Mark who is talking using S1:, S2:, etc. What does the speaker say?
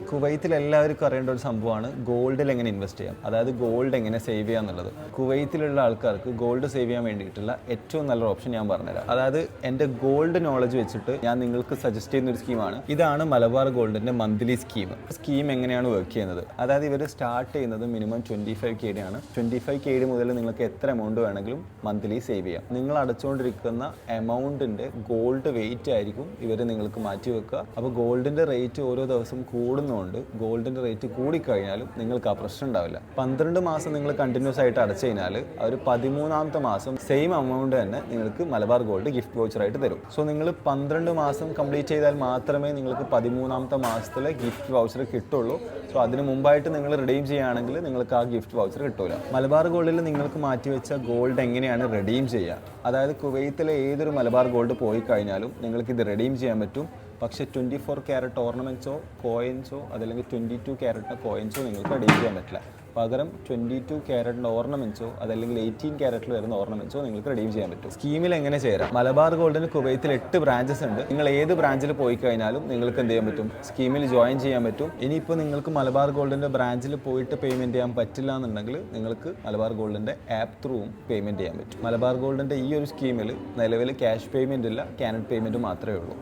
S1: കുവൈത്തിൽ എല്ലാവർക്കും അറിയേണ്ട ഒരു സംഭവമാണ് ഗോൾഡിൽ എങ്ങനെ ഇൻവെസ്റ്റ് ചെയ്യാം, അതായത് ഗോൾഡ് എങ്ങനെ സേവ് ചെയ്യാം എന്നുള്ളത്. കുവൈത്തിലുള്ള ആൾക്കാർക്ക് ഗോൾഡ് സേവ് ചെയ്യാൻ വേണ്ടിയിട്ടുള്ള ഏറ്റവും നല്ലൊരു ഓപ്ഷൻ ഞാൻ പറഞ്ഞുതരാം. അതായത് എൻ്റെ ഗോൾഡ് നോളജ് വെച്ചിട്ട് ഞാൻ നിങ്ങൾക്ക് സജസ്റ്റ് ചെയ്യുന്ന ഒരു സ്കീമാണ്. ഇതാണ് മലബാർ ഗോൾഡിൻ്റെ മന്ത്ലി സ്കീം എങ്ങനെയാണ് വർക്ക് ചെയ്യുന്നത്. അതായത് ഇവർ സ്റ്റാർട്ട് ചെയ്യുന്നത് മിനിമം 25K ആണ്. 25K മുതൽ നിങ്ങൾക്ക് എത്ര എമൗണ്ട് വേണമെങ്കിലും മന്ത്ലി സേവ് ചെയ്യാം. നിങ്ങൾ അടച്ചുകൊണ്ടിരിക്കുന്ന എമൗണ്ടിൻ്റെ ഗോൾഡ് വെയിറ്റ് ആയിരിക്കും ഇവർ നിങ്ങൾക്ക് മാറ്റി വെക്കുക. അപ്പോൾ ഗോൾഡിൻ്റെ റേറ്റ് ഓരോ ദിവസം കൂടുന്നുണ്ട്. ഗോൾഡിൻ്റെ റേറ്റ് കൂടിക്കഴിഞ്ഞാലും നിങ്ങൾക്ക് ആ പ്രശ്നം ഉണ്ടാവില്ല. 12 മാസം നിങ്ങൾ കണ്ടിന്യൂസ് ആയിട്ട് അടച്ചു കഴിഞ്ഞാൽ അവർ 13ാമത്തെ മാസം സെയിം എമൗണ്ട് തന്നെ നിങ്ങൾക്ക് മലബാർ ഗോൾഡ് ഗിഫ്റ്റ് വൗച്ചറായിട്ട് തരും. സോ നിങ്ങൾ 12 മാസം കംപ്ലീറ്റ് ചെയ്താൽ മാത്രമേ നിങ്ങൾക്ക് 13ാമത്തെ മാസത്തിലെ ഗിഫ്റ്റ് വൗച്ചർ കിട്ടുള്ളൂ. സോ അതിന് മുമ്പായിട്ട് നിങ്ങൾ റിഡീം ചെയ്യുകയാണെങ്കിൽ നിങ്ങൾക്ക് ആ ഗിഫ്റ്റ് വൗച്ചർ കിട്ടില്ല. മലബാർ ഗോൾഡിൽ നിങ്ങൾക്ക് മാറ്റിവെച്ച ഗോൾഡ് എങ്ങനെയാണ് റിഡീം ചെയ്യുക? അതായത് കുവൈത്തിലെ ഏതൊരു മലബാർ ഗോൾഡ് പോയി കഴിഞ്ഞാലും നിങ്ങൾക്ക് ഇത് റിഡീം ചെയ്യാൻ പറ്റും. പക്ഷേ 24 ക്യാരറ്റ് ഓർണമെൻറ്റ്സോ കോയിൻസോ അതല്ലെങ്കിൽ 22 ക്യാരറ്റിൻ്റെ കോയിൻസോ നിങ്ങൾക്ക് റിഡീം ചെയ്യാൻ പറ്റില്ല. പകരം 22 ക്യാരറ്റിൻ്റെ ഓർണമെൻറ്റ്സോ അതല്ലെങ്കിൽ 18 ക്യാരറ്റിൽ വരുന്ന ഓർണമെൻറ്റ്സോ നിങ്ങൾക്ക് റിഡീം ചെയ്യാൻ പറ്റും. സ്കീമിൽ എങ്ങനെ ചേരാം? മലബാർ ഗോൾഡിന് കുവൈത്തിൽ 8 ബ്രാഞ്ചസ് ഉണ്ട്. നിങ്ങൾ ഏത് ബ്രാഞ്ചിൽ പോയി കഴിഞ്ഞാലും നിങ്ങൾക്ക് എന്ത് ചെയ്യാൻ പറ്റും? സ്കീമിൽ ജോയിൻ ചെയ്യാൻ പറ്റും. ഇനിയിപ്പോൾ നിങ്ങൾക്ക് മലബാർ ഗോൾഡിൻ്റെ ബ്രാഞ്ചിൽ പോയിട്ട് പേയ്മെൻറ്റ് ചെയ്യാൻ പറ്റില്ല എന്നുണ്ടെങ്കിൽ നിങ്ങൾക്ക് മലബാർ ഗോൾഡിൻ്റെ ആപ്പ് ത്രൂവും പേയ്മെൻറ്റ് ചെയ്യാൻ പറ്റും. മലബാർ ഗോൾഡിൻ്റെ ഈ ഒരു സ്കീമിൽ നിലവിൽ ക്യാഷ് പേയ്മെൻറ്റ് ഇല്ല, കാനഡ് പേയ്മെൻറ്റ് മാത്രമേ ഉള്ളൂ.